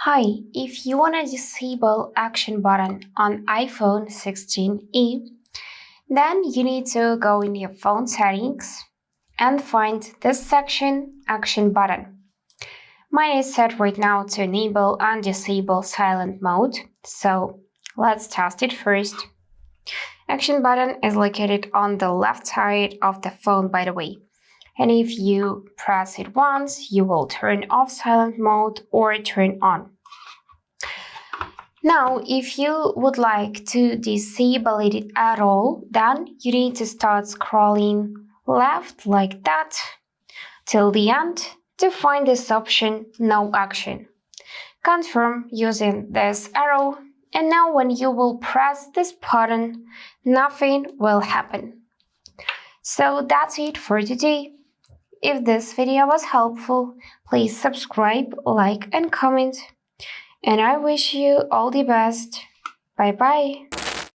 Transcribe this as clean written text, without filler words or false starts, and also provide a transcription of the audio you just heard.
Hi, if you want to disable action button on iPhone 16e, then you need to go in your phone settings and find this section, action button. Mine is set right now to enable and disable silent mode, so let's test it first. Action button is located on the left side of the phone, by the way. And if you press it once, you will turn off silent mode or turn on. Now, if you would like to disable it at all, then you need to start scrolling left like that till the end to find this option, No Action. Confirm using this arrow, and now when you will press this button, nothing will happen. So that's it for today. If this video was helpful, please subscribe, like and comment. And I wish you all the best. Bye bye.